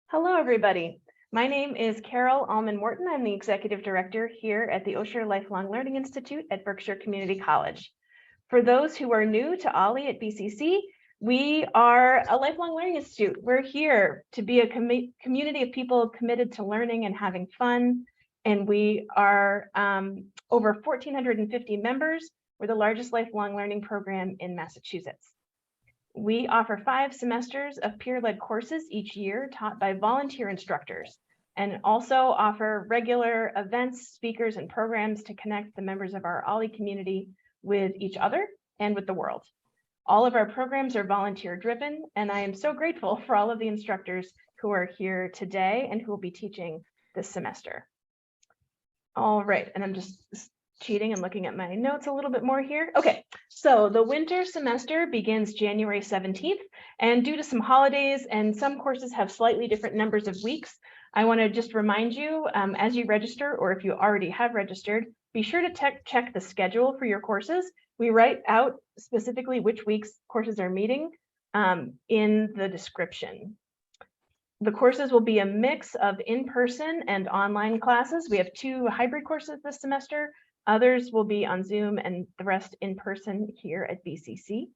Hello, everybody. My name is Carol Allman Morton. I'm the Executive Director here at the Osher Lifelong Learning Institute at Berkshire Community College. For those who are new to OLLI at BCC, we are a lifelong learning institute. We're here to be a community of people committed to learning and having fun. And we are over 1,450 members. We're the largest lifelong learning program in Massachusetts. We offer 5 semesters of peer-led courses each year taught by volunteer instructors, and also offer regular events, speakers, and programs to connect the members of our OLLI community with each other and with the world. All of our programs are volunteer-driven, and I am so grateful for all of the instructors who are here today and who will be teaching this semester. All right, and I'm just cheating and looking at my notes a little bit more here. Okay, so the winter semester begins January 17th, and due to some holidays and some courses have slightly different numbers of weeks, I want to just remind you as you register, or if you already have registered, be sure to check the schedule for your courses. We write out specifically which weeks courses are meeting in the description. The courses will be a mix of in-person and online classes. We have 2 hybrid courses this semester. Others will be on Zoom and the rest in person here at BCC.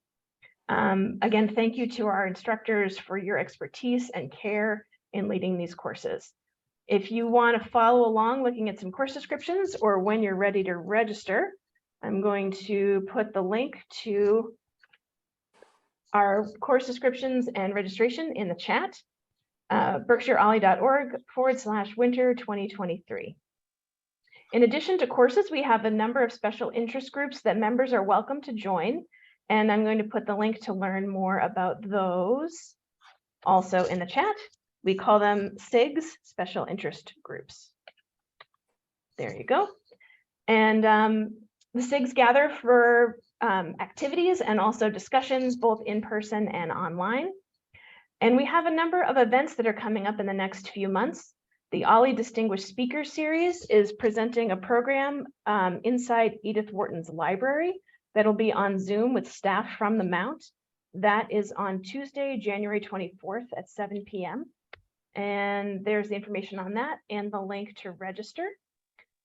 Again, thank you to our instructors for your expertise and care in leading these courses. If you want to follow along looking at some course descriptions or when you're ready to register, I'm going to put the link to our course descriptions and registration in the chat, berkshireolli.org/winter 2023. In addition to courses, we have a number of special interest groups that members are welcome to join, and I'm going to put the link to learn more about those also in the chat. We call them SIGs, special interest groups. There you go. And the SIGs gather for activities and also discussions, both in person and online. And we have a number of events that are coming up in the next few months. The OLLI Distinguished Speaker Series is presenting a program inside Edith Wharton's library that'll be on Zoom with staff from the Mount. That is on Tuesday, January 24th at 7 p.m. And there's the information on that and the link to register.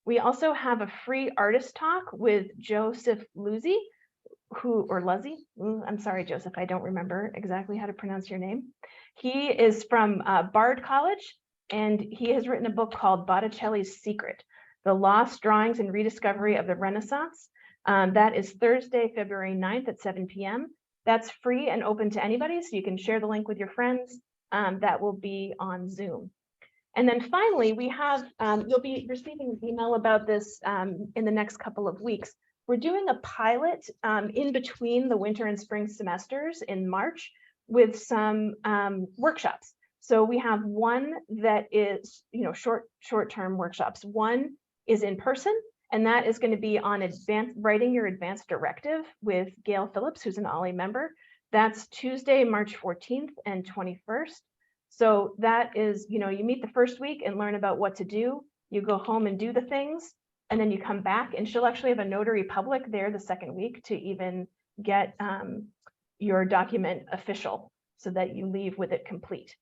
We also have a free artist talk with Joseph Luzzi, I'm sorry, Joseph, I don't remember exactly how to pronounce your name. He is from Bard College, and he has written a book called Botticelli's Secret, The Lost Drawings and Rediscovery of the Renaissance. That is Thursday, February 9th at 7 p.m. That's free and open to anybody, so you can share the link with your friends. That will be on Zoom. And then finally, we have, you'll be receiving an email about this in the next couple of weeks. We're doing a pilot in between the winter and spring semesters in March with some workshops. So we have one that is, short-term workshops. One is in person, and that is going to be on writing your advanced directive with Gail Phillips, who's an OLLI member. That's Tuesday, March 14th and 21st. So that is, you meet the first week and learn about what to do. You go home and do the things, and then you come back, and she'll actually have a notary public there the second week to even get your document official so that you leave with it complete.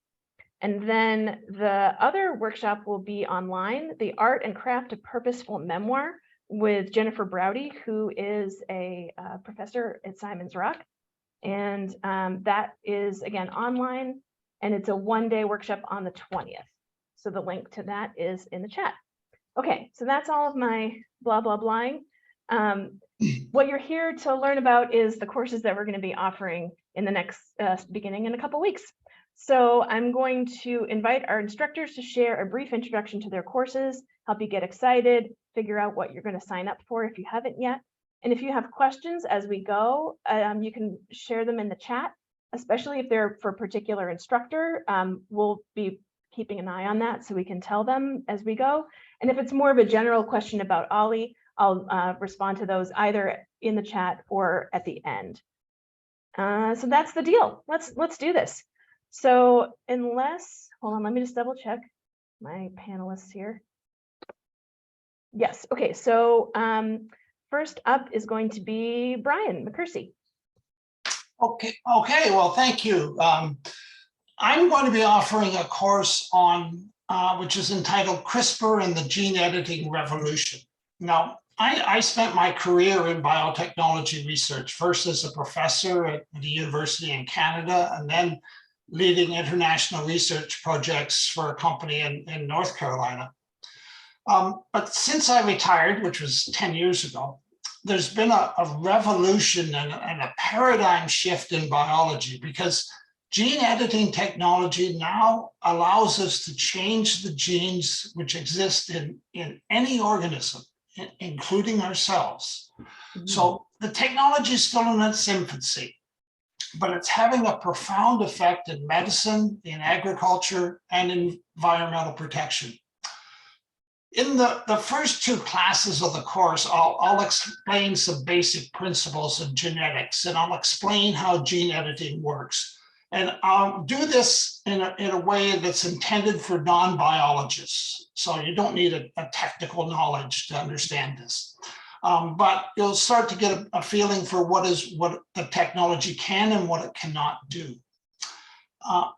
And then the other workshop will be online, the Art and Craft of Purposeful Memoir with Jennifer Browdy, who is a professor at Simon's Rock. And that is, again, online, and it's a one-day workshop on the 20th. So the link to that is in the chat. Okay, so that's all of my blah, blah, blahing. What you're here to learn about is the courses that we're going to be offering in the next, beginning in a couple weeks. So I'm going to invite our instructors to share a brief introduction to their courses, help you get excited, figure out what you're going to sign up for if you haven't yet. And if you have questions as we go, you can share them in the chat, especially if they're for a particular instructor. We'll be keeping an eye on that so we can tell them as we go. And if it's more of a general question about OLLI, I'll respond to those either in the chat or at the end. So that's the deal. Let's do this. So hold on, let me just double check my panelists here. Yes, okay, so first up is going to be Brian McCursey. Okay, well, thank you. I'm going to be offering a course on, which is entitled CRISPR and the Gene Editing Revolution. Now, I spent my career in biotechnology research, first as a professor at the university in Canada, and then leading international research projects for a company in North Carolina. But since I retired, which was 10 years ago, there's been a revolution and a paradigm shift in biology, because gene editing technology now allows us to change the genes which exist in any organism, including ourselves. Mm-hmm. So the technology is still in its infancy, but it's having a profound effect in medicine, in agriculture, and in environmental protection. In the first two classes of the course, I'll explain some basic principles of genetics, and I'll explain how gene editing works. And I'll do this in a way that's intended for non-biologists. So you don't need a technical knowledge to understand this. But you'll start to get a feeling for what the technology can and what it cannot do.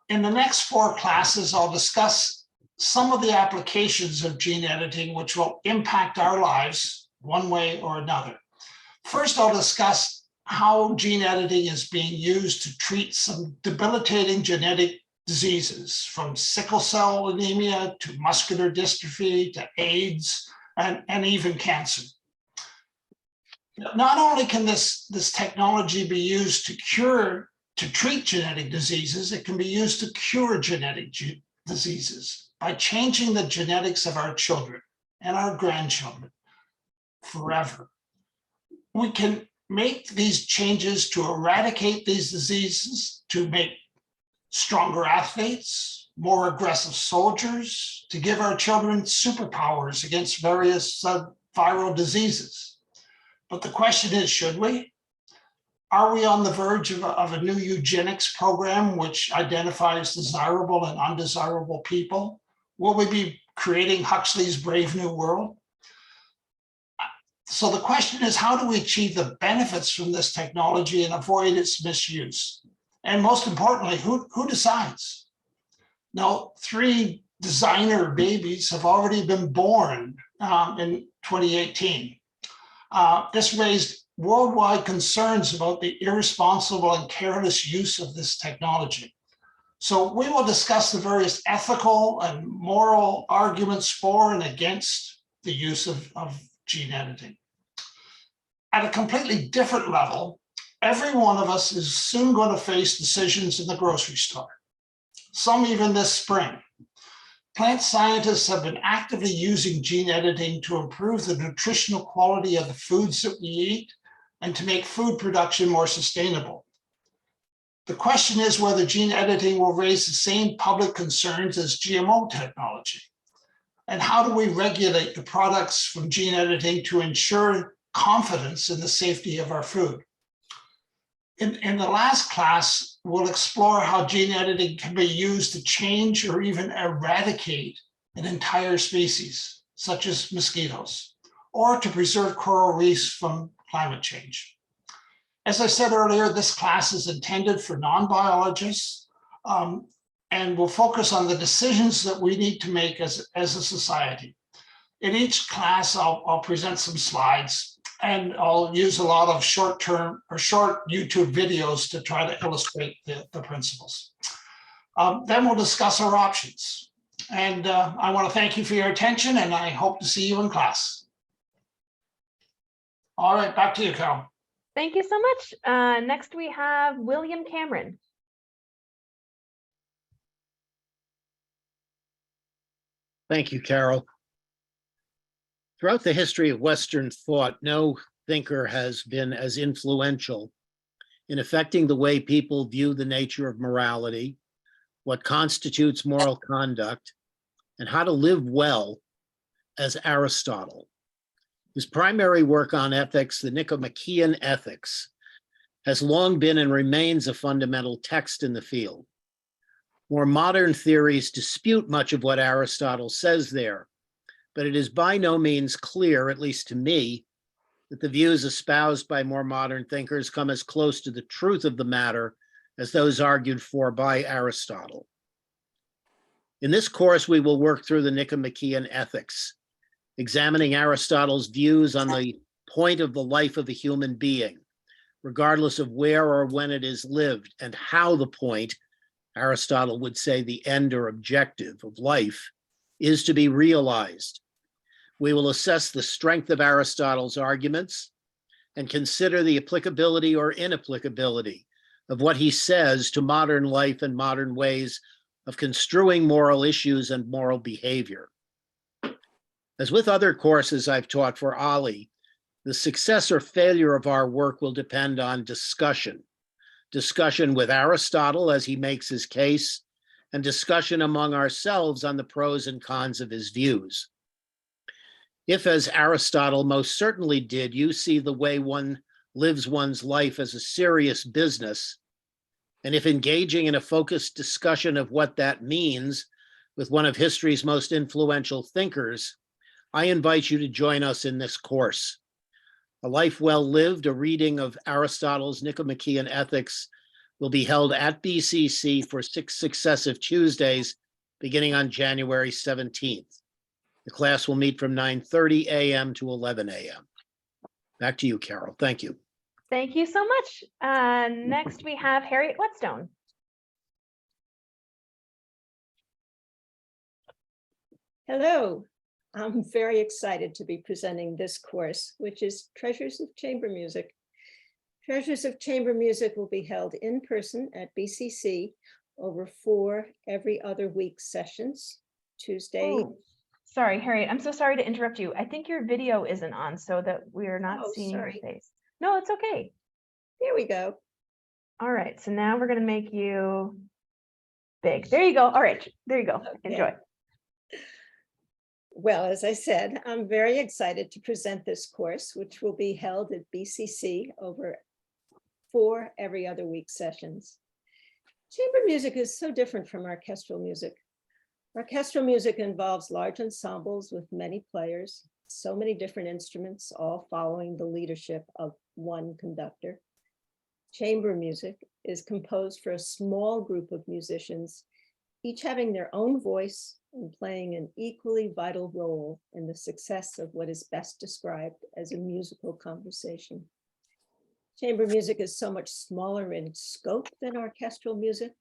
In the next four classes, I'll discuss some of the applications of gene editing which will impact our lives one way or another. First, I'll discuss how gene editing is being used to treat some debilitating genetic diseases, from sickle cell anemia to muscular dystrophy to AIDS and even cancer. Not only can this technology be used to treat genetic diseases, it can be used to cure genetic diseases by changing the genetics of our children and our grandchildren forever. We can make these changes to eradicate these diseases, to make stronger athletes, more aggressive soldiers, to give our children superpowers against various viral diseases. But the question is, should we? Are we on the verge of a new eugenics program which identifies desirable and undesirable people? Will we be creating Huxley's Brave New World? So the question is, how do we achieve the benefits from this technology and avoid its misuse? And most importantly, who decides? Now, 3 designer babies have already been born in 2018. This raised worldwide concerns about the irresponsible and careless use of this technology. So we will discuss the various ethical and moral arguments for and against the use of gene editing. At a completely different level, every one of us is soon going to face decisions in the grocery store, some even this spring. Plant scientists have been actively using gene editing to improve the nutritional quality of the foods that we eat and to make food production more sustainable. The question is whether gene editing will raise the same public concerns as GMO technology. And how do we regulate the products from gene editing to ensure confidence in the safety of our food? In the last class, we'll explore how gene editing can be used to change or even eradicate an entire species, such as mosquitoes, or to preserve coral reefs from climate change. As I said earlier, this class is intended for non-biologists and will focus on the decisions that we need to make as a society. In each class, I'll present some slides, and I'll use a lot of short YouTube videos to try to illustrate the principles. Then we'll discuss our options. And I want to thank you for your attention, and I hope to see you in class. All right, back to you, Carol. Thank you so much. Next, we have William Cameron. Thank you, Carol. Throughout the history of Western thought, no thinker has been as influential in affecting the way people view the nature of morality, what constitutes moral conduct, and how to live well as Aristotle. His primary work on ethics, the Nicomachean Ethics, has long been and remains a fundamental text in the field. More modern theories dispute much of what Aristotle says there, but it is by no means clear, at least to me, that the views espoused by more modern thinkers come as close to the truth of the matter as those argued for by Aristotle. In this course, we will work through the Nicomachean Ethics, examining Aristotle's views on the point of the life of a human being, regardless of where or when it is lived, and how the point, Aristotle would say the end or objective of life, is to be realized. We will assess the strength of Aristotle's arguments and consider the applicability or inapplicability of what he says to modern life and modern ways of construing moral issues and moral behavior. As with other courses I've taught for OLLI, the success or failure of our work will depend on discussion. Discussion with Aristotle as he makes his case, and discussion among ourselves on the pros and cons of his views. If, as Aristotle most certainly did, you see the way one lives one's life as a serious business, and if engaging in a focused discussion of what that means with one of history's most influential thinkers, I invite you to join us in this course. A Life Well Lived, a reading of Aristotle's Nicomachean Ethics, will be held at BCC for 6 successive Tuesdays, beginning on January 17th. The class will meet from 9:30 a.m. to 11 a.m. Back to you, Carol. Thank you. Thank you so much. Next, we have Harriet Whetstone. Hello, I'm very excited to be presenting this course, which is Treasures of Chamber Music. Treasures of Chamber Music will be held in person at BCC over 4 every other week sessions, Tuesday. Oh, sorry, Harriet, I'm so sorry to interrupt you. I think your video isn't on so that we're not seeing your face. No, it's okay. There we go. All right, so now we're gonna make you big. There you go. All right, there you go. Okay. Enjoy. Well, as I said, I'm very excited to present this course, which will be held at BCC over 4 every other week sessions. Chamber music is so different from orchestral music. Orchestral music involves large ensembles with many players, so many different instruments, all following the leadership of one conductor. Chamber music is composed for a small group of musicians, each having their own voice and playing an equally vital role in the success of what is best described as a musical conversation. Chamber music is so much smaller in scope than orchestral music,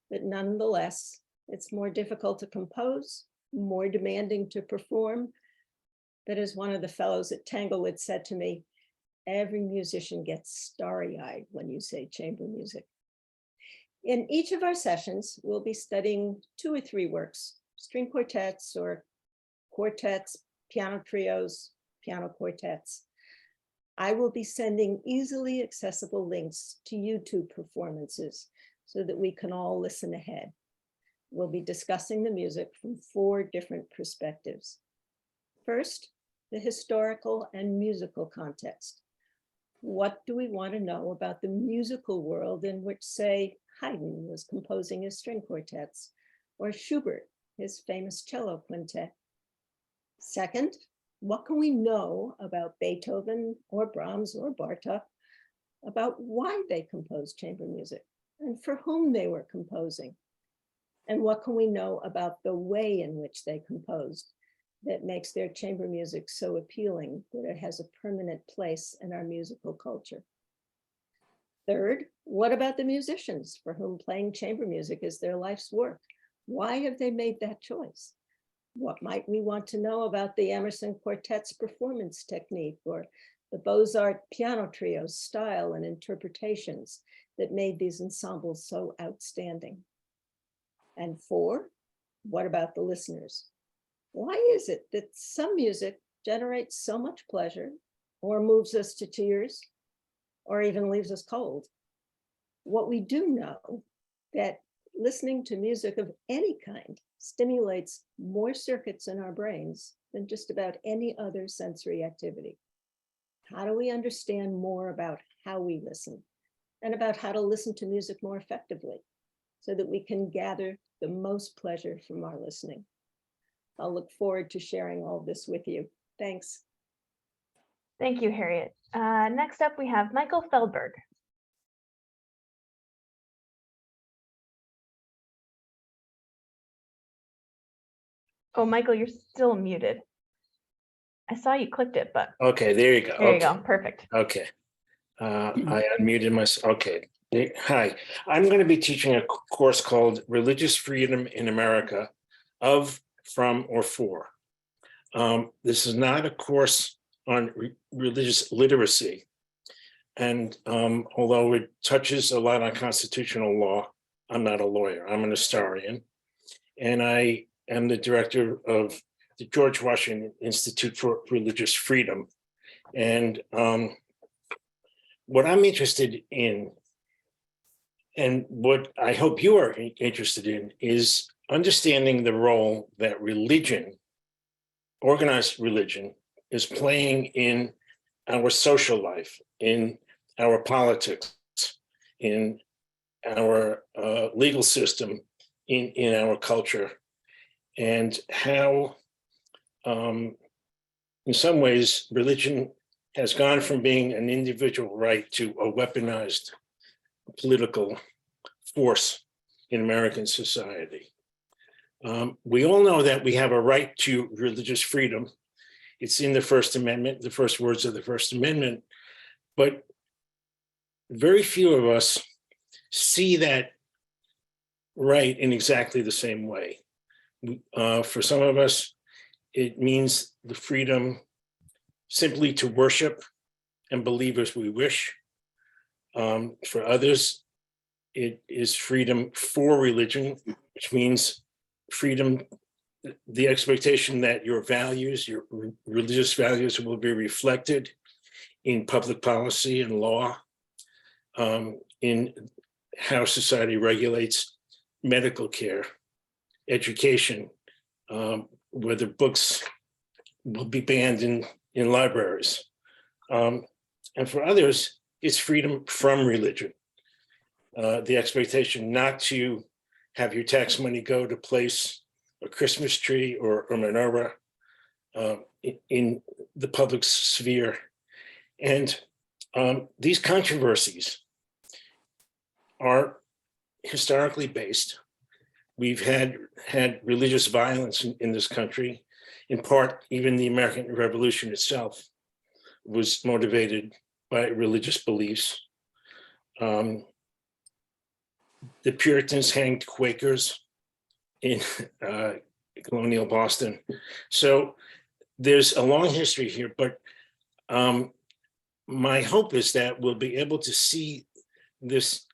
but nonetheless, it's more difficult to compose, more demanding to perform. But as one of the fellows at Tanglewood said to me, every musician gets starry-eyed when you say chamber music. In each of our sessions, we'll be studying 2 or 3 works, string quartets or quartets, piano trios, piano quartets. I will be sending easily accessible links to YouTube performances so that we can all listen ahead. We'll be discussing the music from 4 different perspectives. First, the historical and musical context. What do we want to know about the musical world in which, say, Haydn was composing his string quartets, or Schubert, his famous cello quintet? Second, what can we know about Beethoven or Brahms or Bartók about why they composed chamber music and for whom they were composing? And what can we know about the way in which they composed that makes their chamber music so appealing that it has a permanent place in our musical culture? Third, what about the musicians for whom playing chamber music is their life's work? Why have they made that choice? What might we want to know about the Emerson Quartet's performance technique or the Beaux-Arts piano trio's style and interpretations that made these ensembles so outstanding? And 4, what about the listeners? Why is it that some music generates so much pleasure or moves us to tears or even leaves us cold? What we do know that listening to music of any kind stimulates more circuits in our brains than just about any other sensory activity. How do we understand more about how we listen and about how to listen to music more effectively so that we can gather the most pleasure from our listening? I'll look forward to sharing all this with you. Thanks. Thank you, Harriet. Next up, we have Michael Feldberg. Oh, Michael, you're still muted. I saw you clicked it, but Okay, there you go. there you Okay. go. Perfect. Okay. I unmuted myself. Okay. Hi, I'm going to be teaching a course called Religious Freedom in America, of, from, or for. This is not a course on religious literacy. And although it touches a lot on constitutional law, I'm not a lawyer, I'm an historian. And I am the director of the George Washington Institute for Religious Freedom. And what I'm interested in, and what I hope you are interested in, is understanding the role that religion, organized religion, is playing in our social life, in our politics, in our legal system, in our culture, and how, in some ways, religion has gone from being an individual right to a weaponized political force in American society. We all know that we have a right to religious freedom. It's in the First Amendment, the first words of the First Amendment, but very few of us see that right in exactly the same way. For some of us, it means the freedom simply to worship and believe as we wish. For others, it is freedom for religion, which means freedom, the expectation that your values, your religious values, will be reflected in public policy and law, in how society regulates medical care, education, whether books will be banned in libraries. And for others, it's freedom from religion. The expectation not to have your tax money go to place a Christmas tree or a menorah in the public sphere. And these controversies are historically based. We've had religious violence in this country. In part, even the American Revolution itself was motivated by religious beliefs. The Puritans hanged Quakers in colonial Boston. So there's a long history here, but my hope is that we'll be able to see this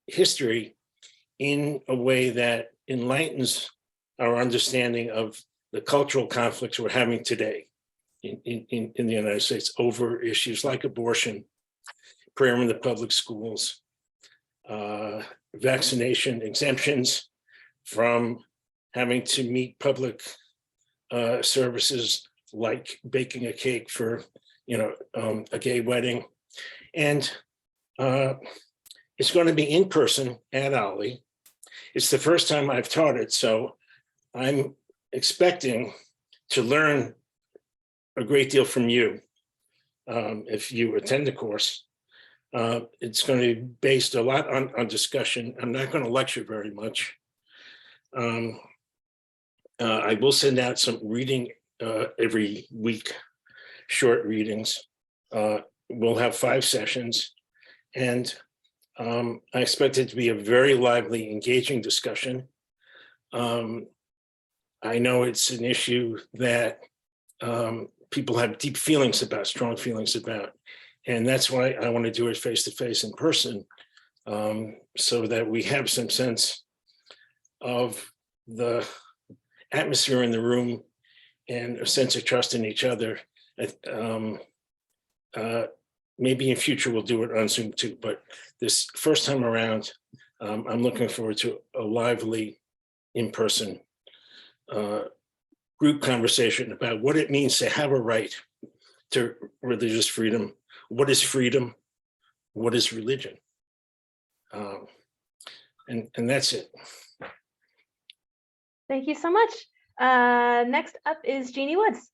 history in a way that enlightens our understanding of the cultural conflicts we're having today in the United States over issues like abortion, prayer in the public schools, vaccination exemptions from having to meet public services like baking a cake for, a gay wedding. And it's going to be in person at OLLI. It's the first time I've taught it, so I'm expecting to learn a great deal from you if you attend the course. It's going to be based a lot on discussion. I'm not going to lecture very much. I will send out some reading every week, short readings. We'll have 5 sessions, and I expect it to be a very lively, engaging discussion. I know it's an issue that people have deep feelings about, strong feelings about, and that's why I want to do it face-to-face in person, so that we have some sense of the atmosphere in the room and a sense of trust in each other. Maybe in future we'll do it on Zoom too, but this first time around, I'm looking forward to a lively in-person group conversation about what it means to have a right to religious freedom. What is freedom? What is religion? And that's it. Thank you so much. Next up is Jeannie Woods.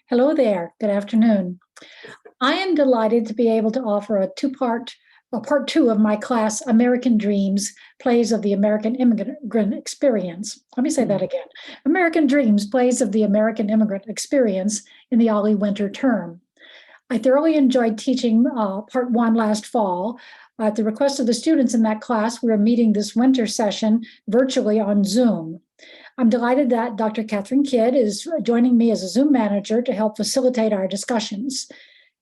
Hello there. Good afternoon. I am delighted to be able to offer a 2-part part 2 of my class, American Dreams, Plays of the American Immigrant Experience. Let me say that again. American Dreams, Plays of the American Immigrant Experience in the OLLI winter term. I thoroughly enjoyed teaching part 1 last fall. At the request of the students in that class, we are meeting this winter session virtually on Zoom. I'm delighted that Dr. Catherine Kidd is joining me as a Zoom manager to help facilitate our discussions.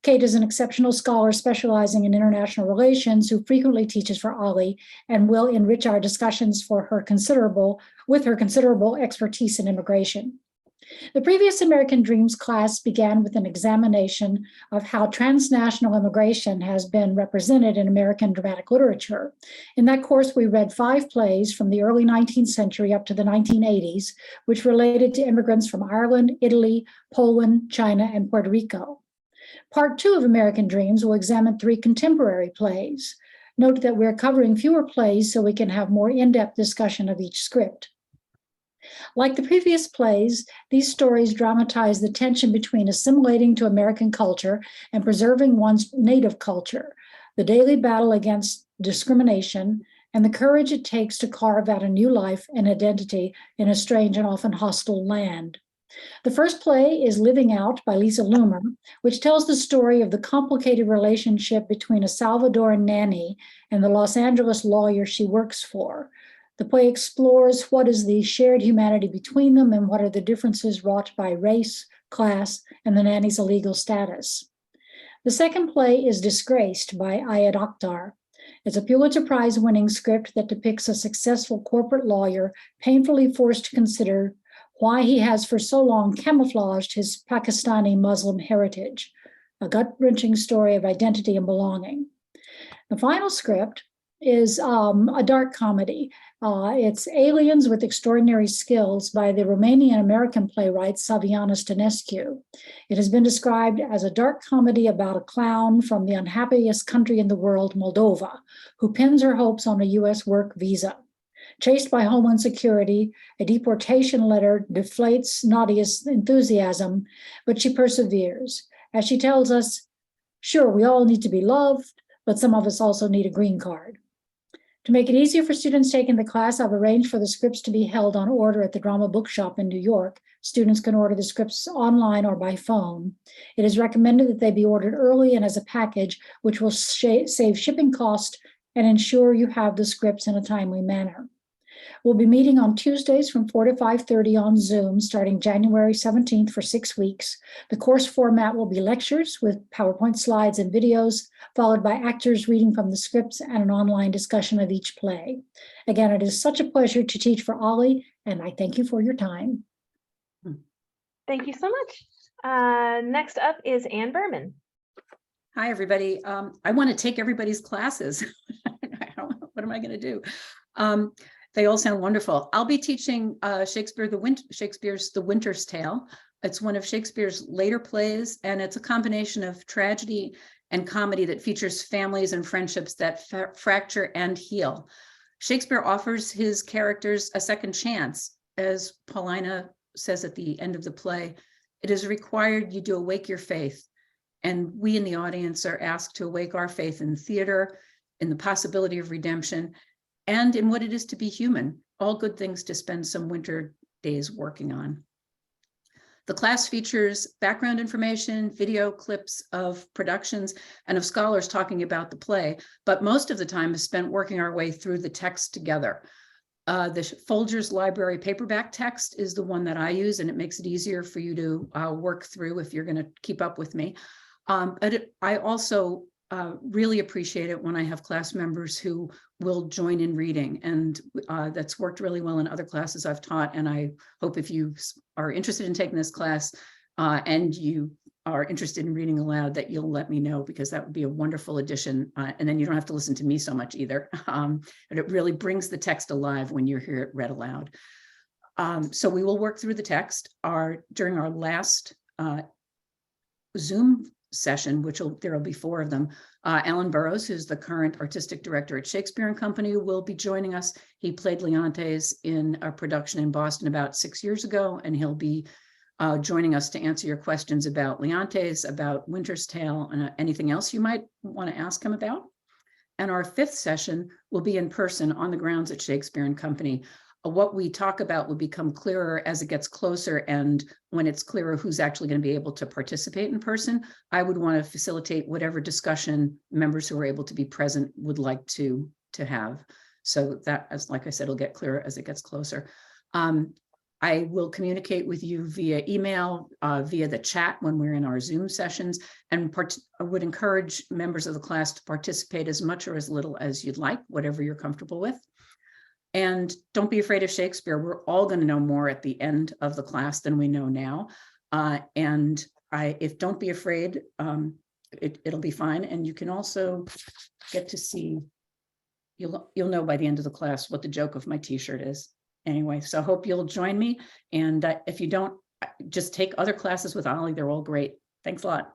Kate is an exceptional scholar specializing in international relations who frequently teaches for OLLI and will enrich our discussions with her considerable expertise in immigration. The previous American Dreams class began with an examination of how transnational immigration has been represented in American dramatic literature. In that course, we read 5 plays from the early 19th century up to the 1980s, which related to immigrants from Ireland, Italy, Poland, China, and Puerto Rico. Part 2 of American Dreams will examine 3 contemporary plays. Note that we're covering fewer plays so we can have more in-depth discussion of each script. Like the previous plays, these stories dramatize the tension between assimilating to American culture and preserving one's native culture, the daily battle against discrimination, and the courage it takes to carve out a new life and identity in a strange and often hostile land. The first play is Living Out by Lisa Loomer, which tells the story of the complicated relationship between a Salvadoran nanny and the Los Angeles lawyer she works for. The play explores what is the shared humanity between them and what are the differences wrought by race, class, and the nanny's illegal status. The second play is Disgraced by Ayad Akhtar. It's a Pulitzer Prize-winning script that depicts a successful corporate lawyer painfully forced to consider why he has for so long camouflaged his Pakistani Muslim heritage, a gut-wrenching story of identity and belonging. The final script is a dark comedy. It's Aliens with Extraordinary Skills by the Romanian-American playwright Saviana Stănescu. It has been described as a dark comedy about a clown from the unhappiest country in the world, Moldova, who pins her hopes on a U.S. work visa. Chased by Homeland Security, a deportation letter deflates Nadia's enthusiasm, but she perseveres. As she tells us, sure, we all need to be loved, but some of us also need a green card. To make it easier for students taking the class, I've arranged for the scripts to be held on order at the Drama Bookshop in New York. Students can order the scripts online or by phone. It is recommended that they be ordered early and as a package, which will save shipping cost and ensure you have the scripts in a timely manner. We'll be meeting on Tuesdays from 4 to 5:30 on Zoom starting January 17th for 6 weeks. The course format will be lectures with PowerPoint slides and videos, followed by actors reading from the scripts and an online discussion of each play. Again, it is such a pleasure to teach for OLLI, and I thank you for your time. Thank you so much. Next up is Ann Berman. Hi, everybody. I want to take everybody's classes. What am I going to do? They all sound wonderful. I'll be teaching Shakespeare's The Winter's Tale. It's one of Shakespeare's later plays, and it's a combination of tragedy and comedy that features families and friendships that fracture and heal. Shakespeare offers his characters a second chance. As Paulina says at the end of the play, it is required you do awake your faith. And we in the audience are asked to awake our faith in theater, in the possibility of redemption, and in what it is to be human, all good things to spend some winter days working on. The class features background information, video clips of productions, and of scholars talking about the play, but most of the time is spent working our way through the text together. The Folgers Library paperback text is the one that I use, and it makes it easier for you to work through if you're going to keep up with me. I also really appreciate it when I have class members who will join in reading, and that's worked really well in other classes I've taught. And I hope if you are interested in taking this class and you are interested in reading aloud, that you'll let me know, because that would be a wonderful addition. And then you don't have to listen to me so much either. But it really brings the text alive when you hear it read aloud. So we will work through the text. During our last Zoom session, there will be 4 of them. Alan Burrows, who's the current artistic director at Shakespeare & Company, will be joining us. He played Leontes in a production in Boston about 6 years ago, and he'll be joining us to answer your questions about Leontes, about Winter's Tale, and anything else you might want to ask him about. And our 5th session will be in person on the grounds at Shakespeare and Company. What we talk about will become clearer as it gets closer, and when it's clearer who's actually going to be able to participate in person, I would want to facilitate whatever discussion members who are able to be present would like to have. So that, as like I said, it'll get clearer as it gets closer. I will communicate with you via email, via the chat when we're in our Zoom sessions, and I would encourage members of the class to participate as much or as little as you'd like, whatever you're comfortable with. And don't be afraid of Shakespeare. We're all going to know more at the end of the class than we know now. If don't be afraid, it'll be fine. And you can also get to see, you'll know by the end of the class what the joke of my t-shirt is. Anyway, so I hope you'll join me. And if you don't, just take other classes with OLLI. They're all great. Thanks a lot.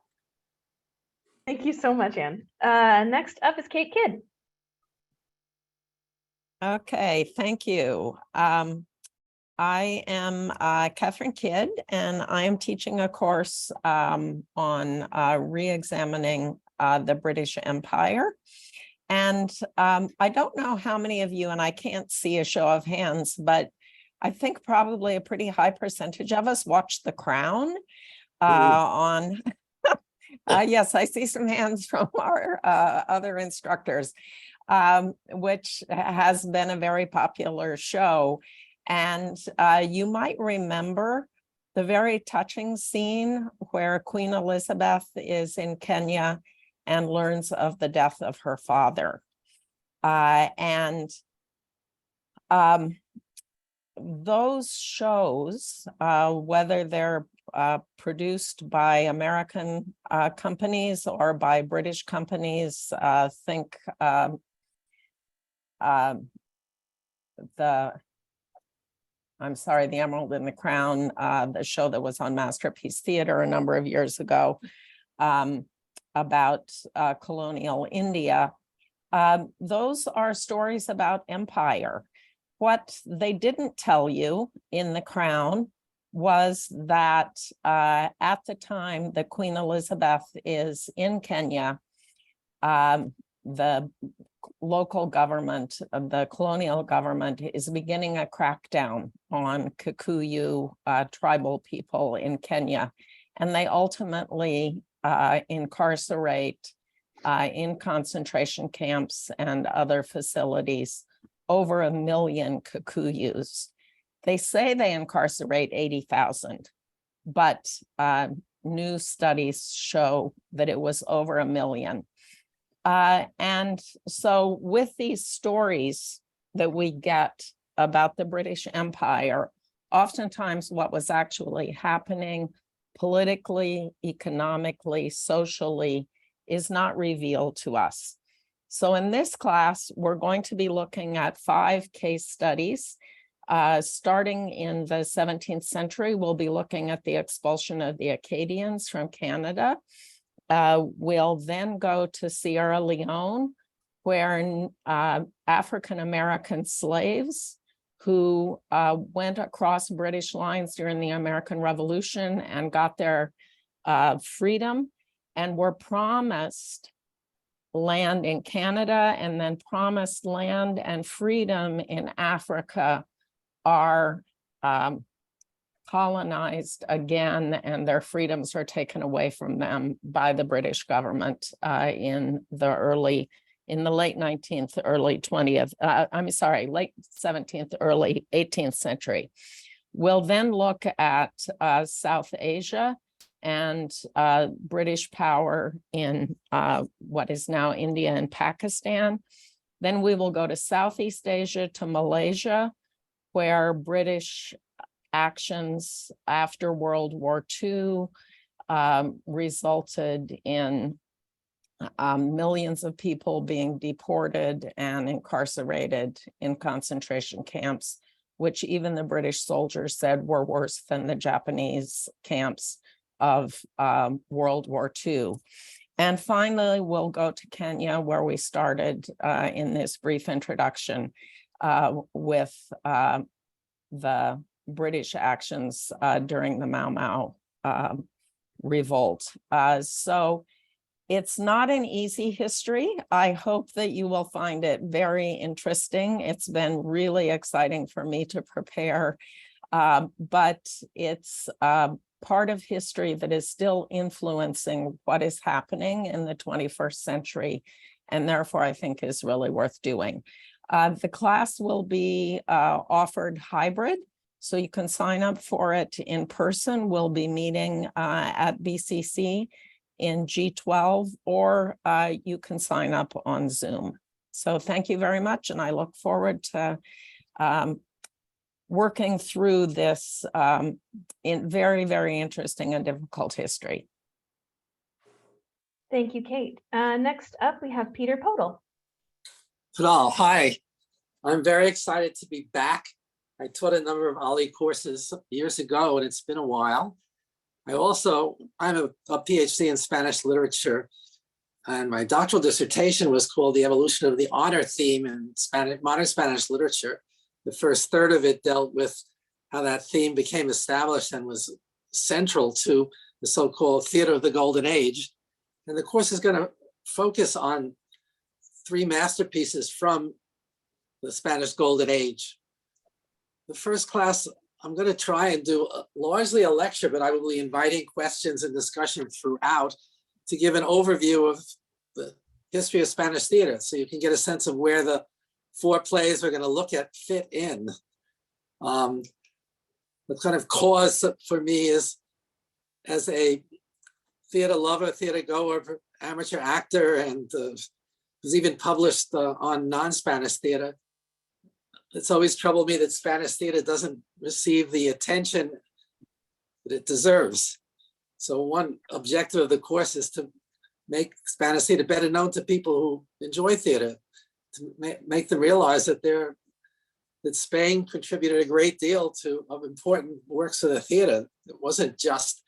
Thank you so much, Anne. Next up is Kate Kidd. Okay, thank you. I am Catherine Kidd, and I am teaching a course on re-examining the British Empire. And I don't know how many of you, and I can't see a show of hands, but I think probably a pretty high percentage of us watched The Crown on. Yes, I see some hands from our other instructors. Which has been a very popular show. And you might remember the very touching scene where Queen Elizabeth is in Kenya and learns of the death of her father. Those shows, whether they're produced by American companies or by British companies, think The Emerald and the Crown, the show that was on Masterpiece Theater a number of years ago about colonial India. Those are stories about empire. What they didn't tell you in The Crown was that at the time that Queen Elizabeth is in Kenya, the local government, the colonial government, is beginning a crackdown on Kikuyu tribal people in Kenya. And they ultimately incarcerate in concentration camps and other facilities over 1 million Kikuyus. They say they incarcerate 80,000, but new studies show that it was over 1 million. And so with these stories that we get about the British Empire, oftentimes what was actually happening politically, economically, socially is not revealed to us. So in this class, we're going to be looking at 5 case studies. Starting in the 17th century, we'll be looking at the expulsion of the Acadians from Canada. We'll then go to Sierra Leone, where African-American slaves who went across British lines during the American Revolution and got their freedom and were promised land in Canada and then promised land and freedom in Africa, are colonized again, and their freedoms are taken away from them by the British government in the late 19th, early 20th, late 17th, early 18th century. We'll then look at South Asia and British power in what is now India and Pakistan. Then we will go to Southeast Asia, to Malaysia, where British actions after World War II resulted in millions of people being deported and incarcerated in concentration camps, which even the British soldiers said were worse than the Japanese camps of World War II. And finally, we'll go to Kenya, where we started in this brief introduction with the British actions during the Mau Mau revolt. So It's not an easy history. I hope that you will find it very interesting. It's been really exciting for me to prepare, but it's part of history that is still influencing what is happening in the 21st century, and therefore I think is really worth doing. The class will be offered hybrid, so you can sign up for it in person. We'll be meeting at BCC in G12, or you can sign up on Zoom. So thank you very much, and I look forward to working through this in very, very interesting and difficult history. Thank you, Kate. Next up, we have Peter Podol. Hello, hi. I'm very excited to be back. I taught a number of OLLI courses years ago, and it's been a while. I'm a PhD in Spanish literature, and my doctoral dissertation was called The Evolution of the Honor Theme in Modern Spanish Literature. The first third of it dealt with how that theme became established and was central to the so-called theater of the Golden Age. And the course is going to focus on 3 masterpieces from the Spanish Golden Age. The first class, I'm going to try and do largely a lecture, but I will be inviting questions and discussion throughout to give an overview of the history of Spanish theater, so you can get a sense of where the 4 plays we're going to look at fit in. The kind of cause for me is, as a theater lover, theater goer, amateur actor, and was even published on non-Spanish theater, it's always troubled me that Spanish theater doesn't receive the attention that it deserves. So one objective of the course is to make Spanish theater better known to people who enjoy theater, to make them realize that Spain contributed a great deal of important works of the theater. It wasn't just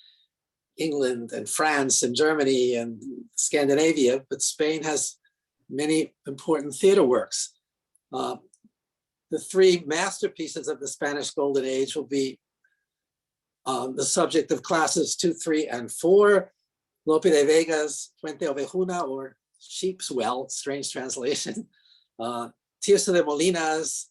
England and France and Germany and Scandinavia, but Spain has many important theater works. The 3 masterpieces of the Spanish Golden Age will be the subject of classes 2, 3, and 4. Lope de Vega's Fuente Ovejuna, or Sheep's Well, strange translation. Tirso de Molina's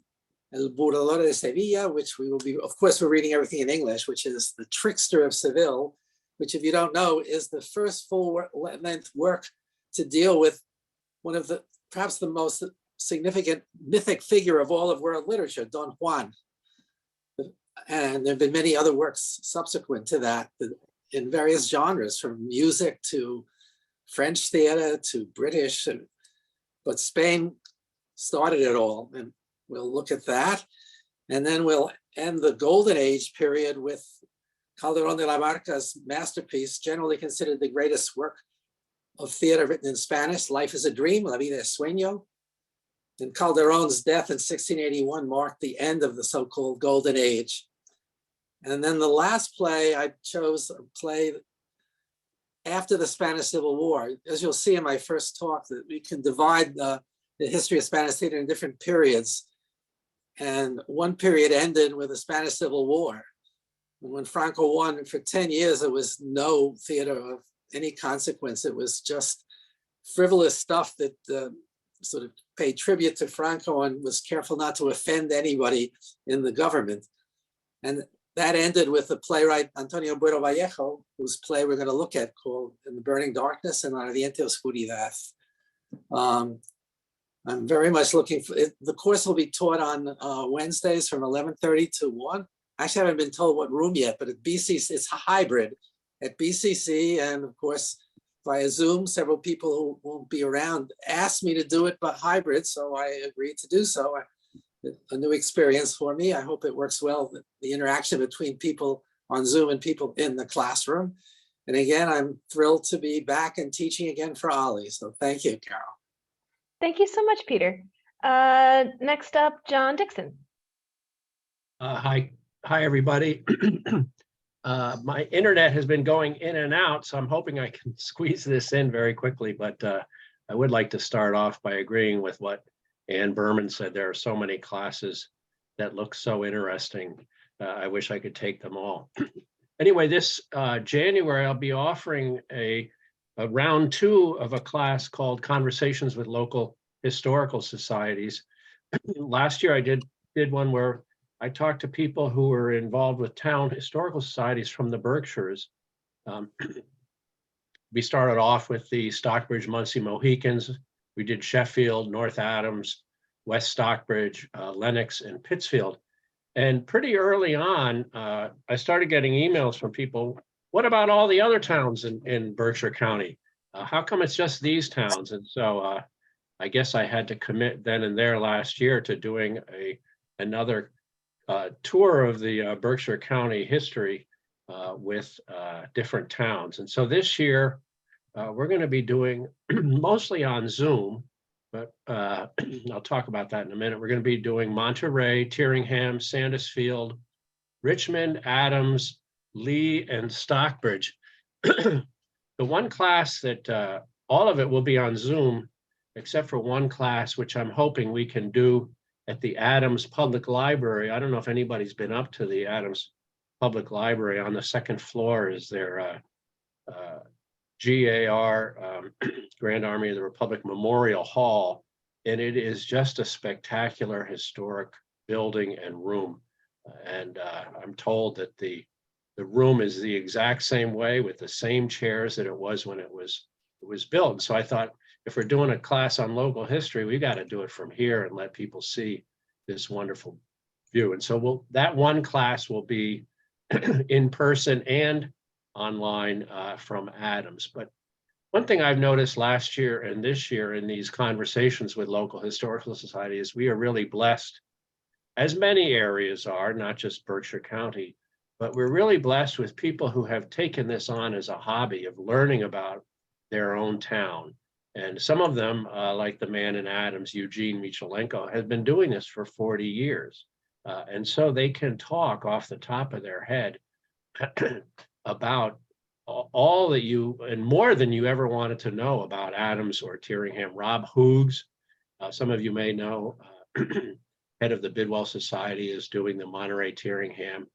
El Burlador de Sevilla, which we will be, of course, we're reading everything in English, which is The Trickster of Seville, which, if you don't know, is the first full-length work to deal with one of perhaps the most significant mythic figure of all of world literature, Don Juan. And there have been many other works subsequent to that in various genres, from music to French theater to British. But Spain started it all, and we'll look at that. And then we'll end the Golden Age period with Calderón de la Barca's masterpiece, generally considered the greatest work of theater written in Spanish, Life is a Dream, La Vida es Sueño. And Calderón's death in 1681 marked the end of the so-called Golden Age. And then the last play, I chose a play after the Spanish Civil War. As you'll see in my first talk, that we can divide the history of Spanish theater in different periods. And one period ended with the Spanish Civil War. And when Franco won, for 10 years, there was no theater of any consequence. It was just frivolous stuff that sort of paid tribute to Franco and was careful not to offend anybody in the government. And that ended with the playwright Antonio Bueno Vallejo, whose play we're going to look at, called In the Burning Darkness and Ardiente Oscuridad. I'm very much looking for it. The course will be taught on Wednesdays from 11:30 to 1. Actually, I haven't been told what room yet, but at BCC, it's a hybrid at BCC, and of course, via Zoom. Several people who won't be around asked me to do it, but hybrid, so I agreed to do so. A new experience for me. I hope it works well, the interaction between people on Zoom and people in the classroom. And again, I'm thrilled to be back and teaching again for OLLI. So thank you, Carol. Thank you so much, Peter. Next up, John Dixon. Hi, everybody. My internet has been going in and out, so I'm hoping I can squeeze this in very quickly, but I would like to start off by agreeing with what Ann Berman said. There are so many classes that look so interesting. I wish I could take them all. Anyway, this January, I'll be offering a round 2 of a class called Conversations with Local Historical Societies. Last year I did one where I talked to people who were involved with town historical societies from the Berkshires. We started off with the Stockbridge Muncie Mohicans. We did Sheffield, North Adams, West Stockbridge, Lenox, and Pittsfield. And pretty early on, I started getting emails from people, what about all the other towns in Berkshire County? How come it's just these towns? And so I guess I had to commit then and there last year to doing another tour of the Berkshire County history with different towns. And so this year, we're going to be doing mostly on Zoom, but I'll talk about that in a minute. We're going to be doing Monterey, Tyringham, Sandusfield, Richmond, Adams, Lee, and Stockbridge. The one class that all of it will be on Zoom, except for one class, which I'm hoping we can do at the Adams Public Library. I don't know if anybody's been up to the Adams Public Library. On the second floor is their GAR, Grand Army of the Republic Memorial Hall. And it is just a spectacular historic building and room. And I'm told that the room is the exact same way with the same chairs that it was when it was built. So I thought, if we're doing a class on local history, we got to do it from here and let people see this wonderful view. And so that one class will be in person and online from Adams. But one thing I've noticed last year and this year in these conversations with local historical societies, we are really blessed, as many areas are, not just Berkshire County, but we're really blessed with people who have taken this on as a hobby of learning about their own town. And some of them, like the man in Adams, Eugene Michelenko, has been doing this for 40 years. And so they can talk off the top of their head about all that you, and more than you ever wanted to know about Adams or Tyringham. Rob Hoogs, some of you may know, head of the Bidwell Society, is doing the Monterey Tyringham.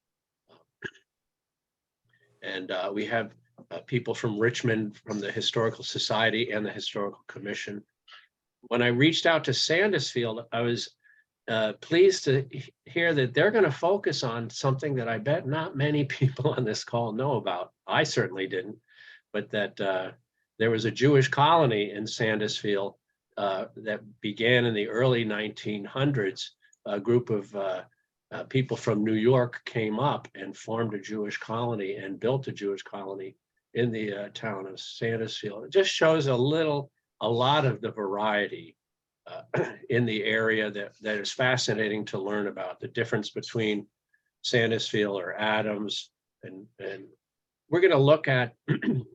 And we have people from Richmond, from the Historical Society and the Historical Commission. When I reached out to Sandusfield, I was pleased to hear that they're going to focus on something that I bet not many people on this call know about. I certainly didn't, but that there was a Jewish colony in Sandusfield that began in the early 1900s. A group of people from New York came up and formed a Jewish colony and built a Jewish colony in the town of Sandusfield. It just shows a lot of the variety in the area that is fascinating to learn about, the difference between Sandusfield or Adams. And we're going to look at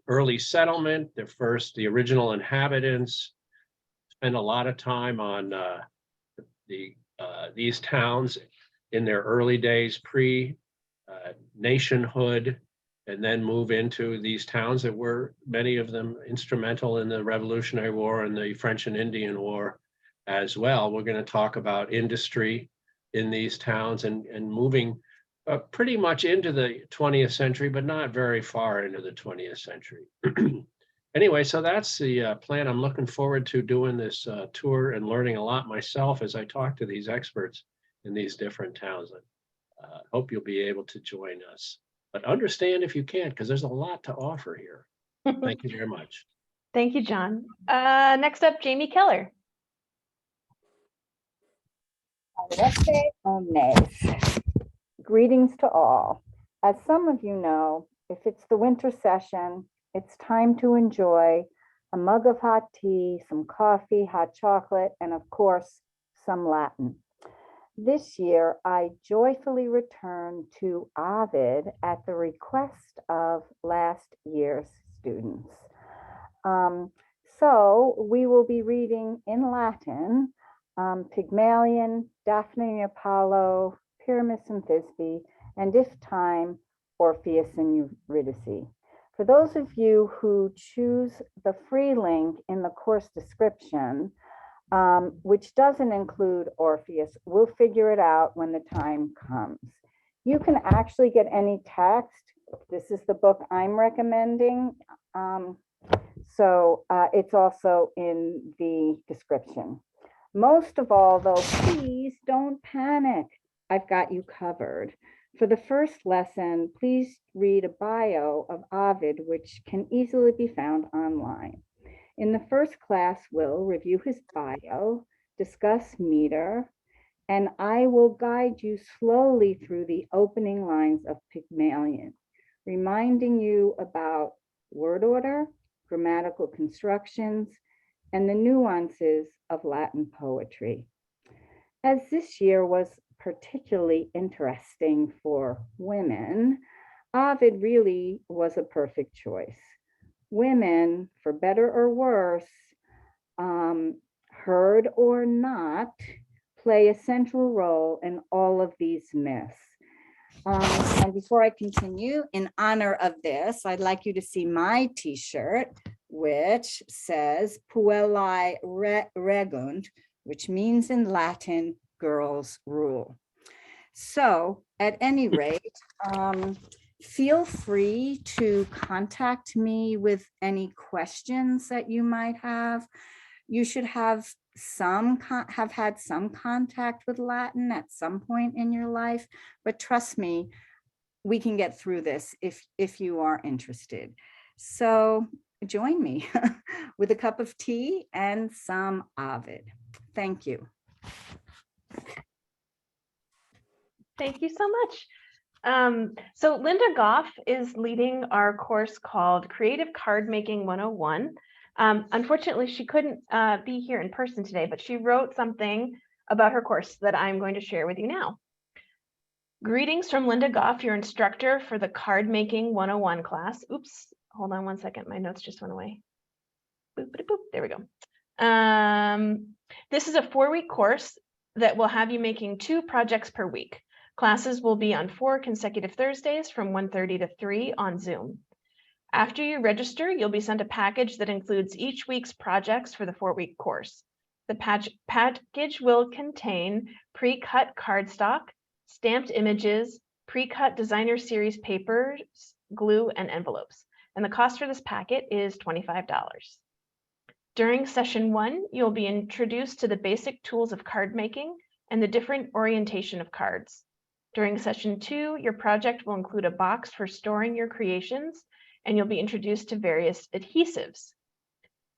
early settlement, the original inhabitants, spend a lot of time on these towns in their early days, pre-nationhood, and then move into these towns that were, many of them, instrumental in the Revolutionary War and the French and Indian War as well. We're going to talk about industry in these towns and moving pretty much into the 20th century, but not very far into the 20th century. Anyway, so that's the plan. I'm looking forward to doing this tour and learning a lot myself as I talk to these experts in these different towns. Hope you'll be able to join us. But understand if you can't, because there's a lot to offer here. Thank you very much. Thank you, John. Next up, Jamie Keller. Greetings to all. As some of you know, if it's the winter session, it's time to enjoy a mug of hot tea, some coffee, hot chocolate, and of course, some Latin. This year, I joyfully return to Ovid at the request of last year's students. So we will be reading in Latin, Pygmalion, Daphne and Apollo, Pyramus and Thisbe, and if time, Orpheus and Eurydice. For those of you who choose the free link in the course description, which doesn't include Orpheus, we'll figure it out when the time comes. You can actually get any text. This is the book I'm recommending. So it's also in the description. Most of all, though, please don't panic. I've got you covered. For the first lesson, please read a bio of Ovid, which can easily be found online. In the first class, we'll review his bio, discuss meter, and I will guide you slowly through the opening lines of Pygmalion, reminding you about word order, grammatical constructions, and the nuances of Latin poetry. As this year was particularly interesting for women, Ovid really was a perfect choice. Women, for better or worse, heard or not, play a central role in all of these myths. And before I continue, in honor of this, I'd like you to see my t-shirt, which says Puellae regunt, which means in Latin, girls rule. So at any rate, feel free to contact me with any questions that you might have. You should have had some contact with Latin at some point in your life, but trust me, we can get through this if you are interested. So join me with a cup of tea and some Ovid. Thank you. Thank you so much. So Linda Goff is leading our course called Creative Card Making 101. Unfortunately, she couldn't be here in person today, but she wrote something about her course that I'm going to share with you now. Greetings from Linda Goff, your instructor for the Card Making 101 class. Oops, hold on one second. My notes just went away. Boop, boop, boop. There we go. This is a 4-week course that will have you making 2 projects per week. Classes will be on 4 consecutive Thursdays from 1:30 to 3 on Zoom. After you register, you'll be sent a package that includes each week's projects for the 4-week course. The package will contain pre-cut cardstock, stamped images, pre-cut designer series papers, glue, and envelopes. And the cost for this packet is $25. During session 1, you'll be introduced to the basic tools of card making and the different orientation of cards. During session 2, your project will include a box for storing your creations, and you'll be introduced to various adhesives.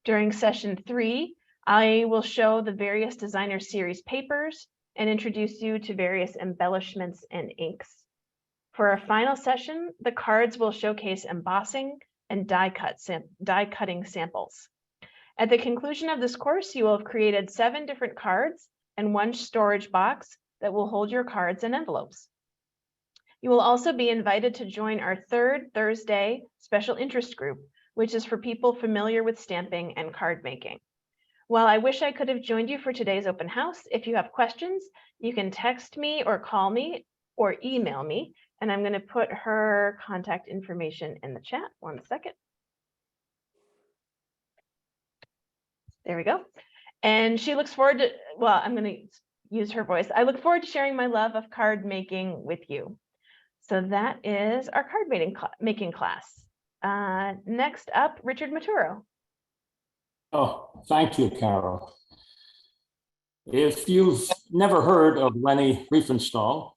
During session 3, I will show the various designer series papers and introduce you to various embellishments and inks. For our final session, the cards will showcase embossing and die cutting samples. At the conclusion of this course, you will have created 7 different cards and 1 storage box that will hold your cards and envelopes. You will also be invited to join our 3rd Thursday special interest group, which is for people familiar with stamping and card making. While I wish I could have joined you for today's open house, if you have questions, you can text me or call me or email me, and I'm going to put her contact information in the chat. 1 second. There we go. And she looks forward to, well, I'm going to use her voice. I look forward to sharing my love of card making with you. So that is our card making class. Next up, Richard Maturo. Oh, thank you, Carol. If you've never heard of Leni Riefenstahl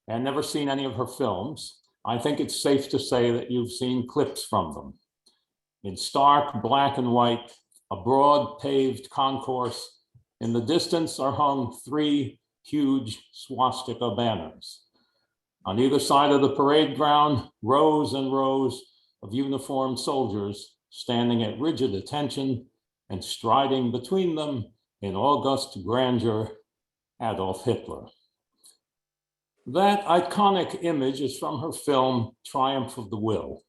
and never seen any of her films, I think it's safe to say that you've seen clips from them. In stark black and white, a broad paved concourse, in the distance are hung 3 huge swastika banners. On either side of the parade ground, rows and rows of uniformed soldiers standing at rigid attention and striding between them in august grandeur, Adolf Hitler. That iconic image is from her film, Triumph of the Will,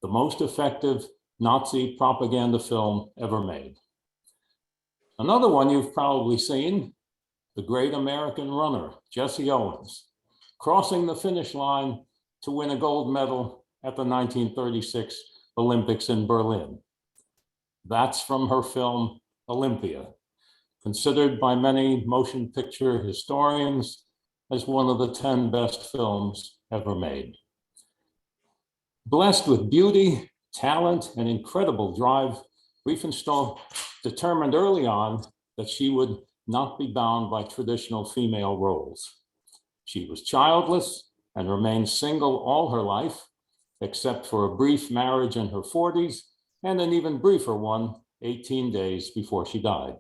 the most effective Nazi propaganda film ever made. Another one you've probably seen, the great American runner, Jesse Owens, crossing the finish line to win a gold medal at the 1936 Olympics in Berlin. That's from her film, Olympia, considered by many motion picture historians as one of the 10 best films ever made. Blessed with beauty, talent, and incredible drive, Riefenstahl determined early on that she would not be bound by traditional female roles. She was childless and remained single all her life, except for a brief marriage in her 40s and an even briefer one 18 days before she died.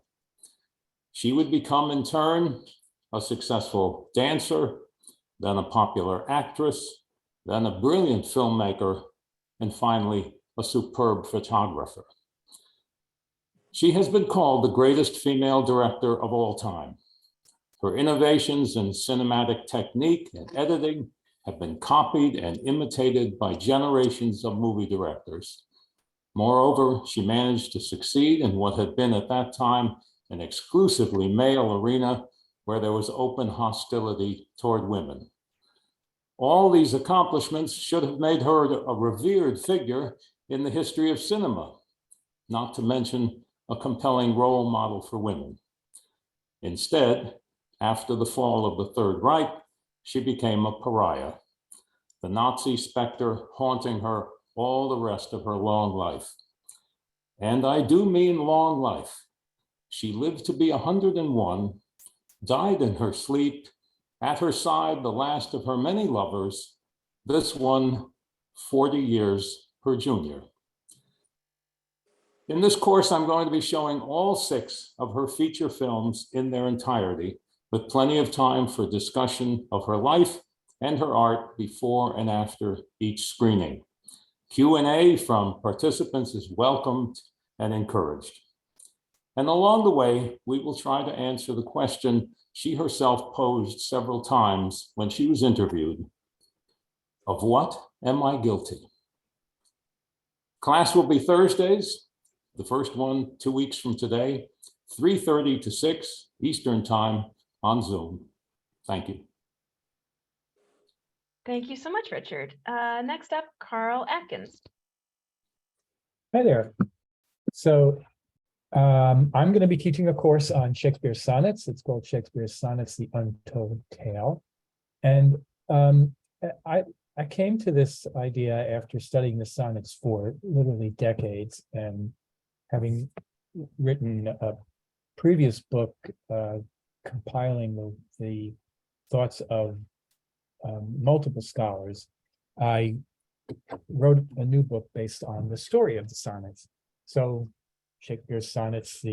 She would become, in turn, a successful dancer, then a popular actress, then a brilliant filmmaker, and finally, a superb photographer. She has been called the greatest female director of all time. Her innovations in cinematic technique and editing have been copied and imitated by generations of movie directors. Moreover, she managed to succeed in what had been at that time an exclusively male arena where there was open hostility toward women. All these accomplishments should have made her a revered figure in the history of cinema, not to mention a compelling role model for women. Instead, after the fall of the Third Reich, she became a pariah, the Nazi specter haunting her all the rest of her long life. And I do mean long life. She lived to be 101, died in her sleep, at her side the last of her many lovers, this one 40 years her junior. In this course, I'm going to be showing all 6 of her feature films in their entirety, with plenty of time for discussion of her life and her art before and after each screening. Q&A from participants is welcomed and encouraged. And along the way, we will try to answer the question she herself posed several times when she was interviewed: of what am I guilty? Class will be Thursdays, the first one 2 weeks from today, 3:30 to 6 Eastern Time on Zoom. Thank you. Thank you so much, Richard. Next up, Carl Atkins. Hi there. So I'm going to be teaching a course on Shakespeare's sonnets. It's called Shakespeare's Sonnets, The Untold Tale. And I came to this idea after studying the sonnets for literally decades and having written a previous book compiling the thoughts of multiple scholars. I wrote a new book based on the story of the sonnets. So Shakespeare's sonnets,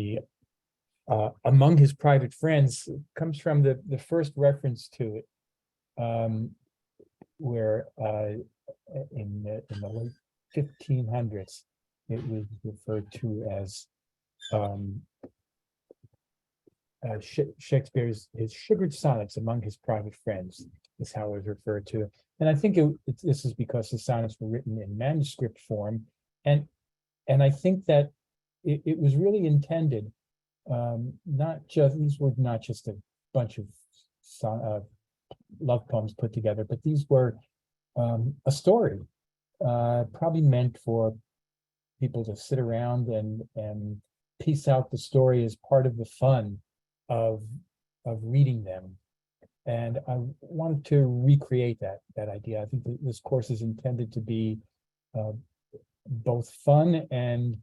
among his private friends, comes from the first reference to it, where in the late 1500s, it was referred to as Shakespeare's his sugared sonnets among his private friends is how it was referred to. And I think this is because the sonnets were written in manuscript form, and I think that it was really intended, these were not just a bunch of love poems put together, but these were a story, probably meant for people to sit around and piece out the story as part of the fun of reading them. And I wanted to recreate that idea. I think that this course is intended to be both fun and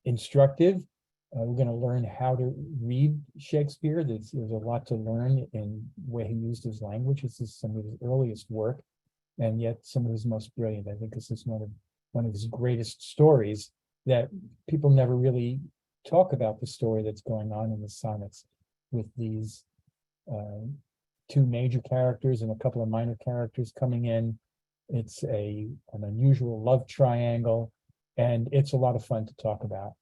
instructive. We're going to learn how to read Shakespeare. There's a lot to learn in the way he used his language. This is some of his earliest work, and yet some of his most brilliant. I think this is one of his greatest stories that people never really talk about, the story that's going on in the sonnets with these 2 major characters and a couple of minor characters coming in. It's an unusual love triangle, and it's a lot of fun to talk about.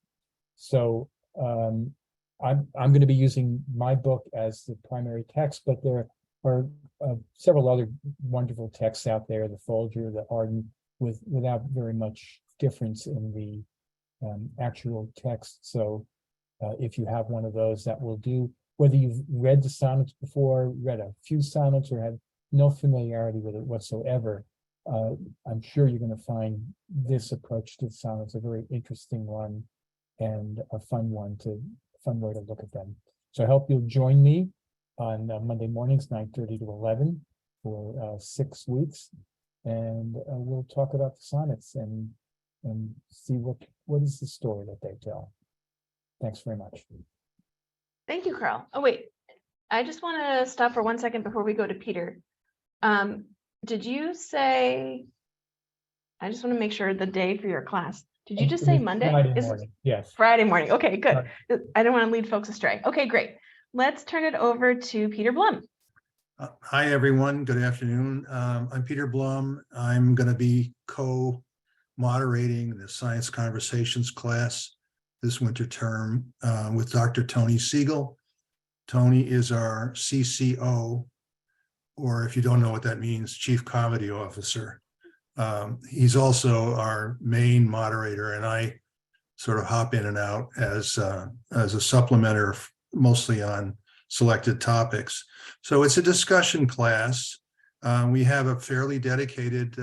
So I'm going to be using my book as the primary text, but there are several other wonderful texts out there, the Folger, the Arden, without very much difference in the actual text. So if you have one of those, that will do. Whether you've read the sonnets before, read a few sonnets, or have no familiarity with it whatsoever, I'm sure you're going to find this approach to the sonnets a very interesting one and a fun way to look at them. So I hope you'll join me on Monday mornings, 9:30 to 11 for 6 weeks. And we'll talk about the sonnets and and see what is the story that they tell. Thanks very much. Thank you, Carl. Oh, wait. I just want to stop for 1 second before we go to Peter. Did you say, I just want to make sure the day for your class. Did you just say Monday? Friday Is it morning, yes. Friday morning? Okay, good. Right. I don't want to lead folks astray. Okay, great. Let's turn it over to Peter Blum. Hi, everyone. Good afternoon. I'm Peter Blum. I'm going to be co-moderating the Science Conversations class this winter term with Dr. Tony Siegel. Tony is our CCO, or if you don't know what that means, Chief Comedy Officer. He's also our main moderator, and I sort of hop in and out as a supplementer, mostly on selected topics. So it's a discussion class. We have a fairly dedicated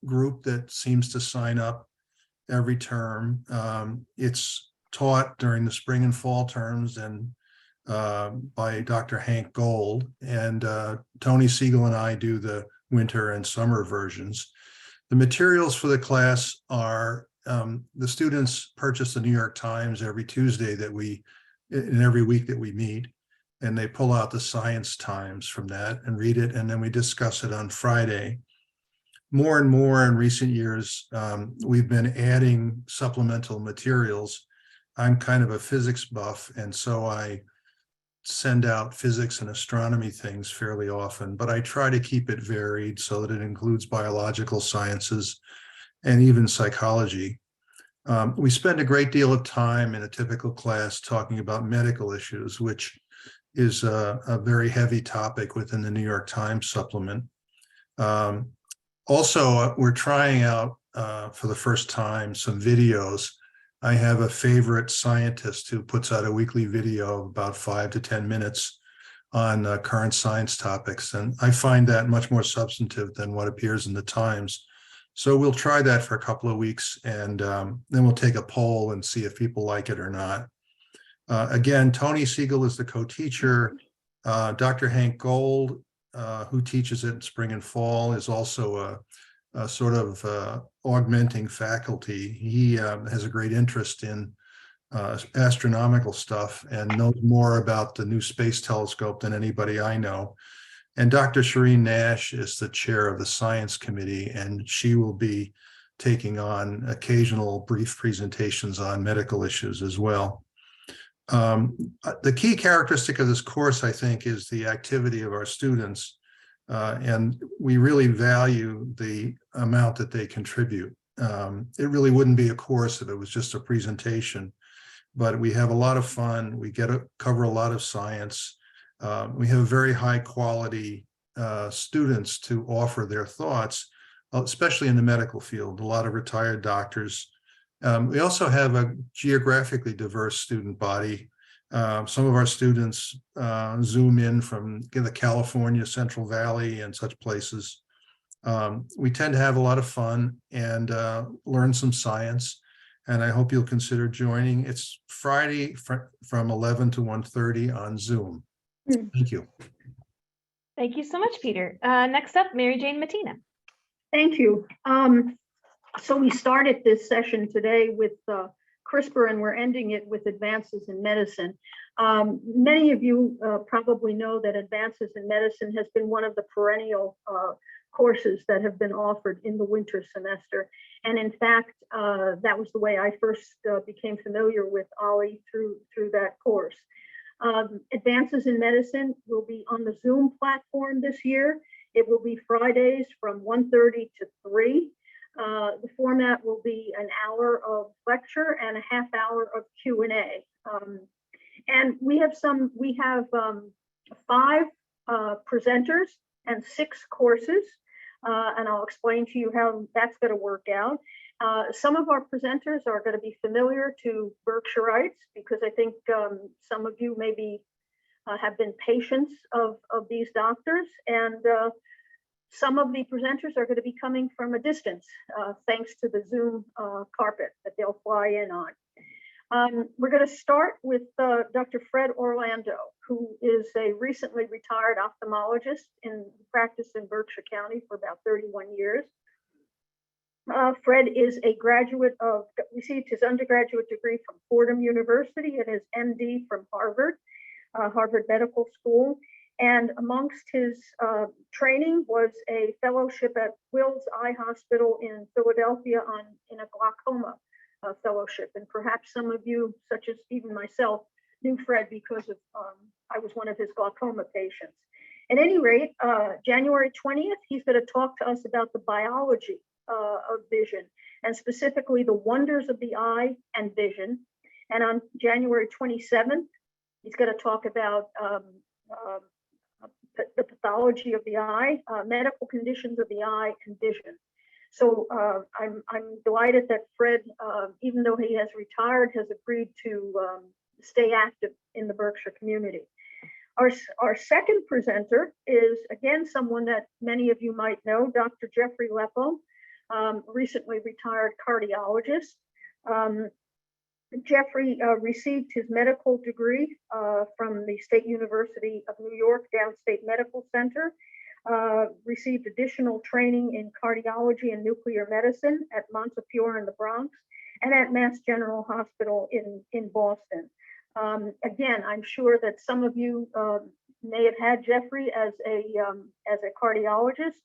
group that seems to sign up every term. It's taught during the spring and fall terms and by Dr. Hank Gold, and Tony Siegel and I do the winter and summer versions. The materials for the class are the students purchase the New York Times every Tuesday in every week that we meet, and they pull out the Science Times from that and read it, and then we discuss it on Friday. More and more in recent years, we've been adding supplemental materials. I'm kind of a physics buff, and so I send out physics and astronomy things fairly often, but I try to keep it varied so that it includes biological sciences and even psychology. We spend a great deal of time in a typical class talking about medical issues, which is a very heavy topic within the New York Times supplement. Also, we're trying out for the first time some videos. I have a favorite scientist who puts out a weekly video of about 5 to 10 minutes on current science topics, and I find that much more substantive than what appears in the Times. So we'll try that for a couple of weeks, and then we'll take a poll and see if people like it or not. Again, Tony Siegel is the co-teacher. Dr. Hank Gold, who teaches it in spring and fall, is also a sort of augmenting faculty. He has a great interest in astronomical stuff and knows more about the new space telescope than anybody I know. And Dr. Shireen Nash is the chair of the science committee, and she will be taking on occasional brief presentations on medical issues as well. The key characteristic of this course, I think, is the activity of our students. And we really value the amount that they contribute. It really wouldn't be a course if it was just a presentation, but we have a lot of fun. We get to cover a lot of science. We have very high quality students to offer their thoughts, especially in the medical field, a lot of retired doctors. We also have a geographically diverse student body. Some of our students zoom in from the California Central Valley and such places. We tend to have a lot of fun and learn some science, and I hope you'll consider joining. It's Friday from 11 to 1:30 on Zoom. Thank you. Thank you so much, Peter. Next up, Mary Jane Mattina. Thank you. So we started this session today with CRISPR, and we're ending it with advances in medicine. Many of you probably know that advances in medicine has been one of the perennial courses that have been offered in the winter semester. And in fact, that was the way I first became familiar with OLLI through that course. Advances in medicine will be on the Zoom platform this year. It will be Fridays from 1:30 to 3. The format will be an hour of lecture and a half hour of Q&A. And we have 5 presenters and 6 courses. And I'll explain to you how that's going to work out. Some of our presenters are going to be familiar to Berkshirites, because I think some of you maybe have been patients of these doctors, and some of the presenters are going to be coming from a distance, thanks to the Zoom carpet that they'll fly in on. We're going to start with Dr. Fred Orlando, who is a recently retired ophthalmologist in practice in Berkshire County for about 31 years. Fred is a graduate of, received his undergraduate degree from Fordham University and his MD from Harvard, Harvard Medical School. And amongst his training was a fellowship at Wills Eye Hospital in Philadelphia in a glaucoma fellowship. And perhaps some of you, such as even myself, knew Fred because of I was one of his glaucoma patients. At any rate, January 20th, he's going to talk to us about the biology of vision, and specifically the wonders of the eye and vision. And on January 27th, he's going to talk about the pathology of the eye, medical conditions of the eye and vision. So I'm delighted that Fred, even though he has retired, has agreed to stay active in the Berkshire community. Our second presenter is, again, someone that many of you might know, Dr. Jeffrey Leppo, recently retired cardiologist. Jeffrey received his medical degree from the State University of New York Downstate Medical Center, received additional training in cardiology and nuclear medicine at Montefiore in the Bronx and at Mass General Hospital in Boston. Again, I'm sure that some of you may have had Jeffrey as a cardiologist.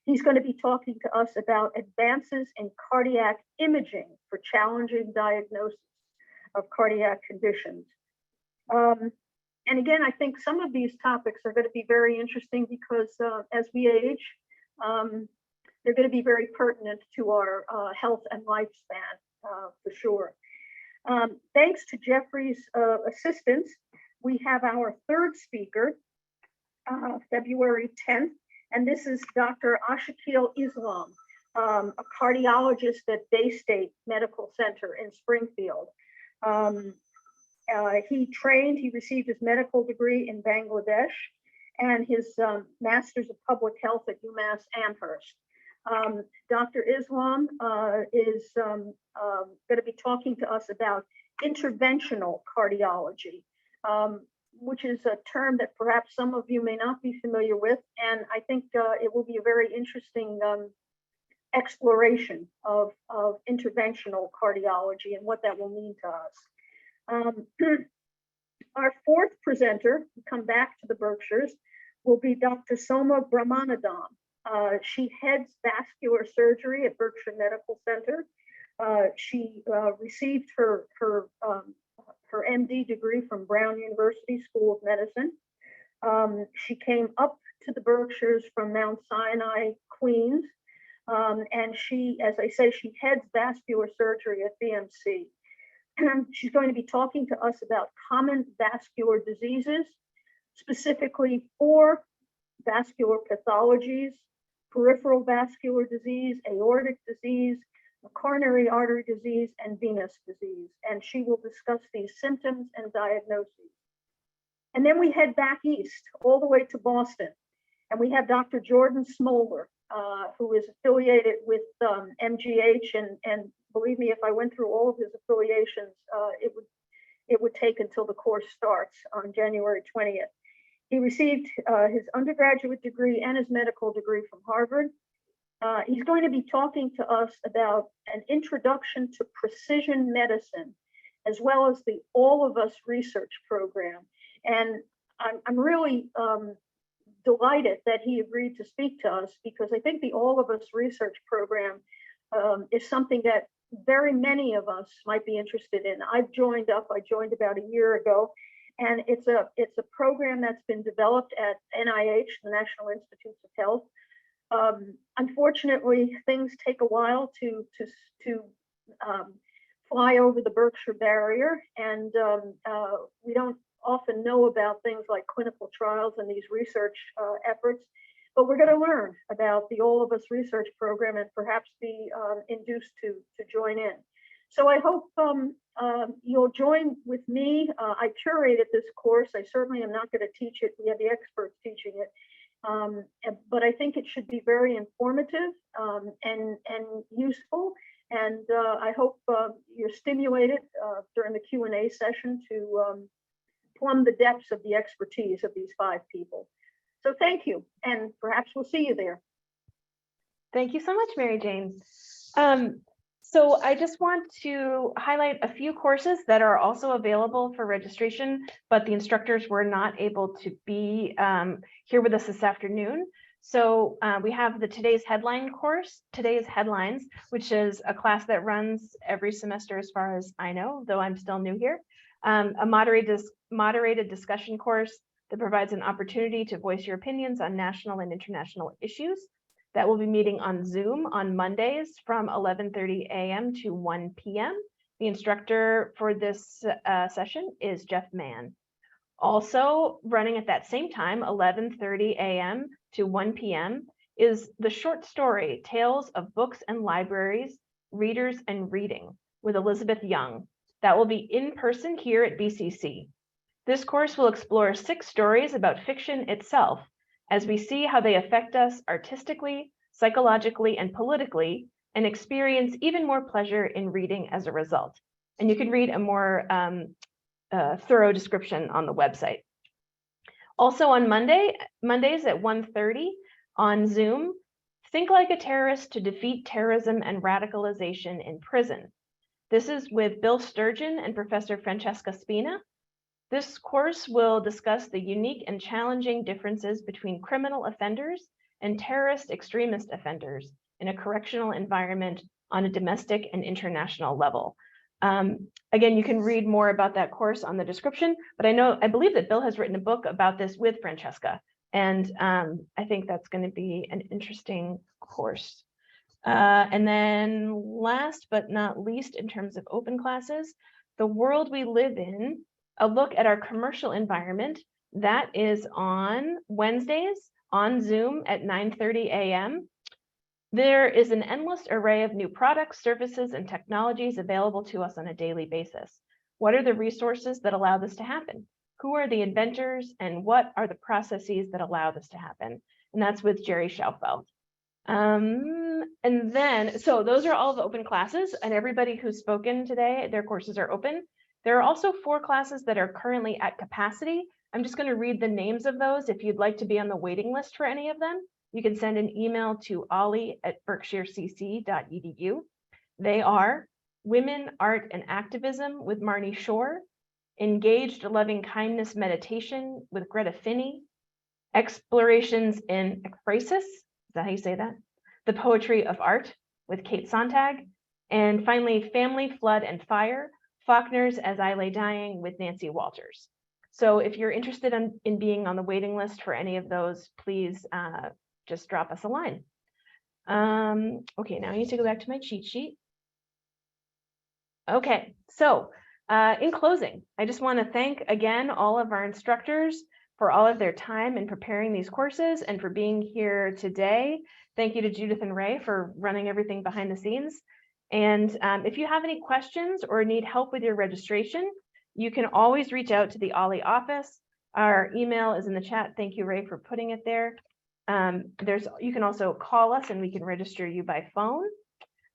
He's going to be talking to us about advances in cardiac imaging for challenging diagnosis of cardiac conditions. And again, I think some of these topics are going to be very interesting because as we age, they're going to be very pertinent to our health and lifespan for sure. Thanks to Jeffrey's assistance, we have our third speaker, February 10th, and this is Dr. Osher Lifelong, a cardiologist at Baystate Medical Center in Springfield. He received his medical degree in Bangladesh and his Master's of Public Health at UMass Amherst. Dr. Islam is going to be talking to us about interventional cardiology, which is a term that perhaps some of you may not be familiar with. And I think it will be a very interesting exploration of interventional cardiology and what that will mean to us. Our fourth presenter, come back to the Berkshires, will be Dr. Soma Brahmanandam. She heads vascular surgery at Berkshire Medical Center. She received her MD degree from Brown University School of Medicine. She came up to the Berkshires from Mount Sinai, Queens. And she, as I say, she heads vascular surgery at BMC. She's going to be talking to us about common vascular diseases, specifically 4 vascular pathologies: peripheral vascular disease, aortic disease, coronary artery disease, and venous disease. And she will discuss these symptoms and diagnoses. And then we head back east, all the way to Boston. And we have Dr. Jordan Smolder, who is affiliated with MGH. And believe me, if I went through all of his affiliations, it would take until the course starts on January 20th. He received his undergraduate degree and his medical degree from Harvard. He's going to be talking to us about an introduction to precision medicine, as well as the All of Us research program. And I'm really delighted that he agreed to speak to us, because I think the All of Us research program is something that very many of us might be interested in. I've joined up. I joined about a year ago, and it's a program that's been developed at NIH, the National Institutes of Health. Unfortunately, things take a while to fly over the Berkshire barrier, and we don't often know about things like clinical trials and these research efforts, but we're going to learn about the All of Us research program and perhaps be induced to join in. So I hope you'll join with me. I curated this course. I certainly am not going to teach it. We have the experts teaching it. But I think it should be very informative and useful. And I hope you're stimulated during the Q&A session to plumb the depths of the expertise of these 5 people. So thank you, and perhaps we'll see you there. Thank you so much, Mary Jane. So I just want to highlight a few courses that are also available for registration, but the instructors were not able to be here with us this afternoon. So we have the Today's Headlines, which is a class that runs every semester as far as I know, though I'm still new here. A moderated discussion course that provides an opportunity to voice your opinions on national and international issues. That will be meeting on Zoom on Mondays from 11:30 a.m. to 1 p.m. The instructor for this session is Jeff Mann. Also running at that same time, 11:30 a.m. to 1 p.m. is the short story, Tales of Books and Libraries, Readers and Reading with Elizabeth Young. That will be in person here at BCC. This course will explore 6 stories about fiction itself, as we see how they affect us artistically, psychologically, and politically, and experience even more pleasure in reading as a result. And you can read a more thorough description on the website. Also on Mondays at 1:30 on Zoom, Think Like a Terrorist to Defeat Terrorism and Radicalization in Prison. This is with Bill Sturgeon and Professor Francesca Spina. This course will discuss the unique and challenging differences between criminal offenders and terrorist extremist offenders in a correctional environment on a domestic and international level. Again, you can read more about that course on the description, but I believe that Bill has written a book about this with Francesca, and I think that's going to be an interesting course. And then last but not least, in terms of open classes, The World We Live In, a look at our commercial environment. That is on Wednesdays on Zoom at 9:30 a.m. There is an endless array of new products, services, and technologies available to us on a daily basis. What are the resources that allow this to happen? Who are the inventors, and what are the processes that allow this to happen? And that's with Jerry Schaufeld. And then, so those are all the open classes, and everybody who's spoken today, their courses are open. There are also 4 classes that are currently at capacity. I'm just going to read the names of those. If you'd like to be on the waiting list for any of them, you can send an email to olli@berkshirecc.edu. They are Women, Art, and Activism with Marnie Shore, Engaged Loving Kindness Meditation with Greta Finney, Explorations in Ekphrasis, is that how you say that? The Poetry of Art with Kate Sontag, and finally, Family, Flood, and Fire, Faulkner's As I Lay Dying with Nancy Walters. So if you're interested in being on the waiting list for any of those, please just drop us a line. Okay, now I need to go back to my cheat sheet. Okay, so in closing, I just want to thank again all of our instructors for all of their time in preparing these courses and for being here today. Thank you to Judith and Ray for running everything behind the scenes. And if you have any questions or need help with your registration, you can always reach out to the OLLI office. Our email is in the chat. Thank you, Ray, for putting it there. You can also call us and we can register you by phone.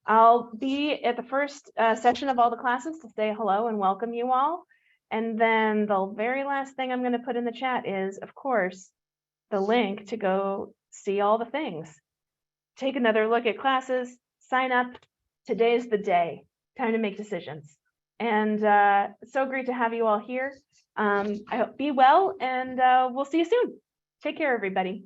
I'll be at the first session of all the classes to say hello and welcome you all. And then the very last thing I'm going to put in the chat is, of course, the link to go see all the things. Take another look at classes, sign up. Today's the day. Time to make decisions. And so great to have you all here. I hope be well, and we'll see you soon. Take care, everybody.